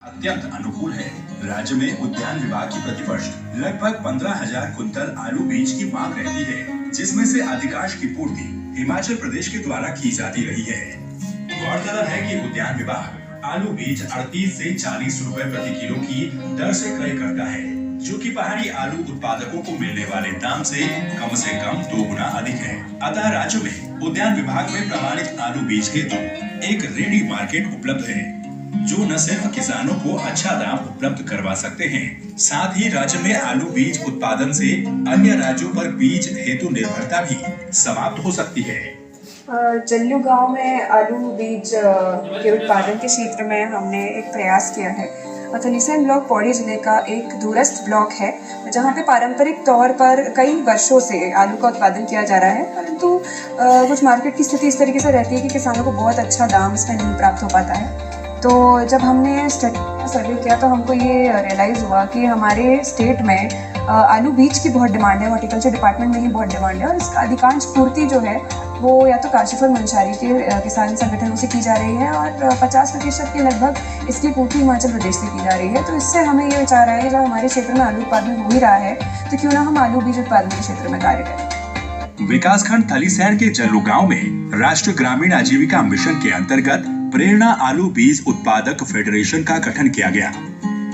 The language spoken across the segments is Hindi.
अत्यंत अनुकूल है। राज्य में उद्यान विभाग की प्रतिवर्ष लगभग 15,000 कुंतल आलू बीज की मांग रहती है, जिसमें से अधिकांश की पूर्ति हिमाचल प्रदेश के द्वारा की जाती रही है। गौरतलब है कि उद्यान विभाग आलू बीज 38 से 40 रुपए प्रति किलो की दर से क्रय करता है, जो कि पहाड़ी आलू उत्पादकों को मिलने वाले दाम से कम 2 गुना अधिक है। अतः राज्य में उद्यान विभाग में प्रमाणित आलू बीज हेतु एक रेडी मार्केट उपलब्ध है, जो न सिर्फ किसानों को अच्छा दाम उपलब्ध करवा सकते हैं, साथ ही राज्य में आलू बीज उत्पादन से अन्य राज्यों पर बीज हेतु निर्भरता भी समाप्त हो सकती है। जल्लू गांव में आलू बीज के उत्पादन के क्षेत्र में हमने एक प्रयास किया है। थलीसैंण ब्लॉक पौड़ी जिले का एक दूरस्थ ब्लॉक है, जहाँ पे पारंपरिक तौर पर कई वर्षों से आलू का उत्पादन किया जा रहा है, परंतु कुछ मार्केट की स्थिति इस तरीके से रहती है कि किसानों को बहुत अच्छा दाम इसमें नहीं प्राप्त हो पाता है। तो जब हमने सर्वे किया तो हमको ये रियलाइज़ हुआ कि हमारे स्टेट में आलू बीज की बहुत डिमांड है, हॉर्टिकल्चर डिपार्टमेंट में ही बहुत डिमांड है, और इसका अधिकांश पूर्ति जो है वो या तो काशीफल मंशारी के किसान संगठनों से की जा रही है, और 50% के लगभग इसकी पूर्ति हिमाचल प्रदेश से की जा रही है। तो इससे हमें ये विचार आया कि जब हमारे क्षेत्र में आलू उत्पादन हो ही रहा है तो क्यों ना हम आलू बीज उत्पादन के क्षेत्र में कार्य करें। विकासखंड थलीसैंण के जल्लू गाँव में राष्ट्रीय ग्रामीण आजीविका मिशन के अंतर्गत प्रेरणा आलू बीज उत्पादक फेडरेशन का गठन किया गया।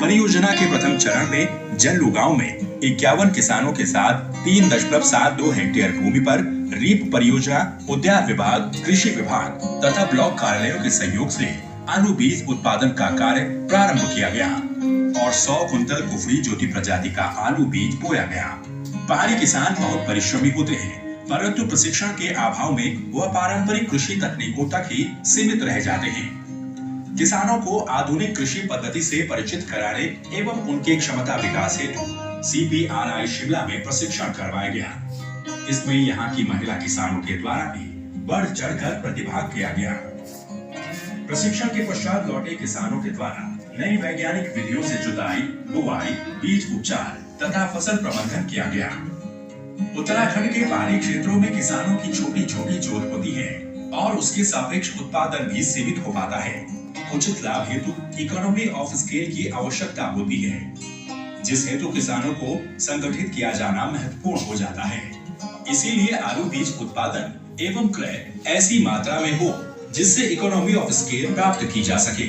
परियोजना के प्रथम चरण में जल्लू गांव में 51 किसानों के साथ 3.72 हेक्टेयर भूमि पर रीप परियोजना, उद्यान विभाग, कृषि विभाग तथा ब्लॉक कार्यालयों के सहयोग से आलू बीज उत्पादन का कार्य प्रारंभ किया गया और 100 कुंतल कुफरी ज्योति प्रजाति का आलू बीज बोया गया। पहाड़ी किसान बहुत परिश्रमी होते हैं, परंतु प्रशिक्षण के अभाव में वह पारंपरिक कृषि तकनीकों तक ही सीमित रह जाते हैं। किसानों को आधुनिक कृषि पद्धति से परिचित कराने एवं उनके क्षमता विकास हेतु CPRI शिमला में प्रशिक्षण करवाया गया। इसमें यहाँ की महिला किसानों के द्वारा भी बढ़ चढ़कर प्रतिभाग किया गया। प्रशिक्षण के पश्चात लौटे किसानों के द्वारा नई वैज्ञानिक विधियों से जुताई, बुआई, बीज उपचार तथा फसल प्रबंधन किया गया। उत्तराखंड के पहाड़ी क्षेत्रों में किसानों की छोटी छोटी जोत होती है और उसके सापेक्ष उत्पादन भी सीमित हो पाता है। उचित लाभ हेतु इकोनॉमी ऑफ स्केल की आवश्यकता होती है, जिस हेतु किसानों को संगठित किया जाना महत्वपूर्ण हो जाता है। इसीलिए आलू बीज उत्पादन एवं क्रय ऐसी मात्रा में हो जिससे इकोनॉमी ऑफ स्केल प्राप्त की जा सके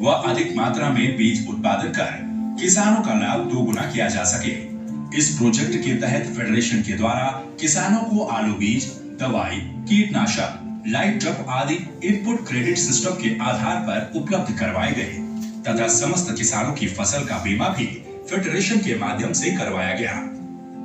व अधिक मात्रा में बीज उत्पादन कर किसानों का लाभ 2 गुना किया जा सके। इस प्रोजेक्ट के तहत फेडरेशन के द्वारा किसानों को आलू बीज, दवाई, कीटनाशक, लाइट ट्रक आदि इनपुट क्रेडिट सिस्टम के आधार पर उपलब्ध करवाए गए तथा समस्त किसानों की फसल का बीमा भी फेडरेशन के माध्यम से करवाया गया।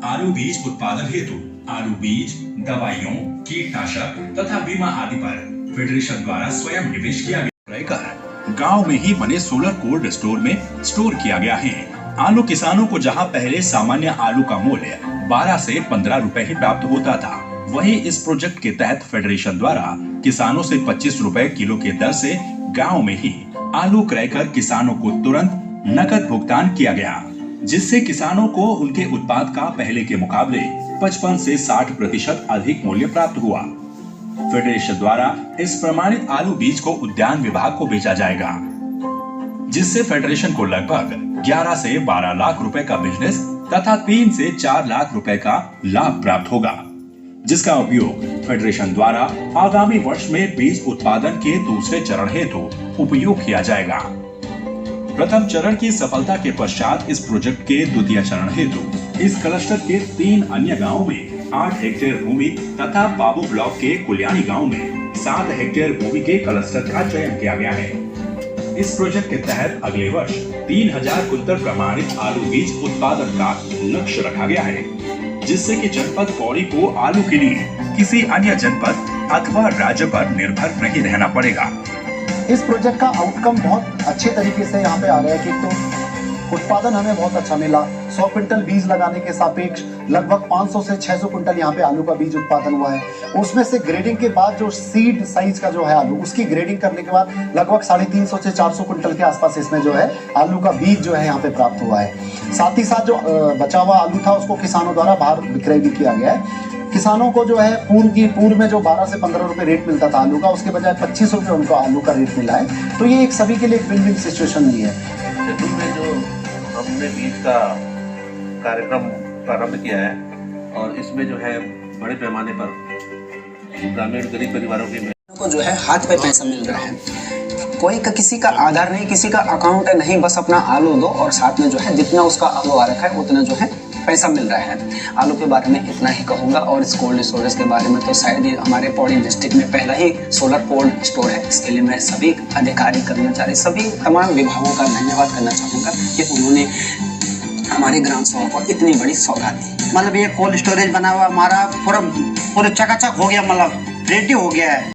आलू बीज उत्पादन हेतु आलू बीज, दवाइयों, कीटनाशक तथा बीमा आदि पर फेडरेशन द्वारा स्वयं निवेश किया गया। गाँव में ही बने सोलर कोल्ड स्टोर में स्टोर किया गया है। आलू किसानों को जहां पहले सामान्य आलू का मूल्य 12 से 15 रुपए ही प्राप्त होता था, वहीं इस प्रोजेक्ट के तहत फेडरेशन द्वारा किसानों से 25 रुपए किलो के दर से गांव में ही आलू क्रय कर किसानों को तुरंत नकद भुगतान किया गया, जिससे किसानों को उनके उत्पाद का पहले के मुकाबले 55 से 60% अधिक मूल्य प्राप्त हुआ। फेडरेशन द्वारा इस प्रमाणित आलू बीज को उद्यान विभाग को बेचा जाएगा, जिससे फेडरेशन को लगभग 11 से 12 लाख रुपए का बिजनेस तथा 3 से 4 लाख रुपए का लाभ प्राप्त होगा, जिसका उपयोग फेडरेशन द्वारा आगामी वर्ष में बीज उत्पादन के दूसरे चरण हेतु उपयोग किया जाएगा। प्रथम चरण की सफलता के पश्चात इस प्रोजेक्ट के द्वितीय चरण हेतु इस क्लस्टर के 3 अन्य गाँव में 8 हेक्टेयर भूमि तथा बाबू ब्लॉक के कुलियानी गाँव में 7 हेक्टेयर भूमि के क्लस्टर का चयन किया गया है। इस प्रोजेक्ट के तहत अगले वर्ष 3000 कुंतल प्रमाणित आलू बीज उत्पादन का लक्ष्य रखा गया है, जिससे कि जनपद पौड़ी को आलू के लिए किसी अन्य जनपद अथवा राज्य पर निर्भर नहीं रहना पड़ेगा। इस प्रोजेक्ट का आउटकम बहुत अच्छे तरीके से यहाँ पे आ रहा है कि तो उत्पादन हमें बहुत अच्छा मिला। 100 क्विंटल बीज लगाने के सापेक्ष लगभग 500 से 600 क्विंटल यहाँ पे आलू का बीज उत्पादन हुआ है। उसमें से ग्रेडिंग के बाद जो सीड साइज का जो है आलू, उसकी ग्रेडिंग करने के बाद लगभग 350 से 400 क्विंटल के आसपास इसमें जो है आलू का बीज जो है यहाँ पे प्राप्त हुआ है। साथ ही साथ जो बचा हुआ आलू था उसको किसानों द्वारा बाहर विक्रय भी किया गया है। किसानों को जो है पूर्व में जो 12 से 15 रुपए रेट मिलता था आलू का, उसके बजाय 25 रुपए उनको आलू का रेट मिला है। तो ये एक सभी के लिए एक विन विन सिचुएशन नहीं है। जदूर में जो हमने बीज का कार्यक्रम प्रारंभ किया है और इसमें जो है बड़े पैमाने पर ग्रामीण गरीब परिवारों को जो है हाथ पे पैसा मिल रहा है। कोई का किसी का आधार नहीं, किसी का अकाउंट नहीं, बस अपना आलू दो और साथ में जो है जितना उसका आलू आ रखा है उतना जो है पैसा मिल रहा है। आलू के बारे में इतना ही कहूँगा और इस कोल्ड स्टोरेज के बारे में तो शायद ये हमारे पौड़ी डिस्ट्रिक्ट में पहला ही सोलर कोल्ड स्टोर है। इसके लिए मैं सभी अधिकारी, कर्मचारी, सभी तमाम विभागों का धन्यवाद करना चाहूँगा कि उन्होंने हमारे ग्राम सभा को इतनी बड़ी सौगात दी। मतलब ये कोल्ड स्टोरेज बना हुआ हमारा पूरा चकाचक हो गया, मतलब रेडी हो गया है।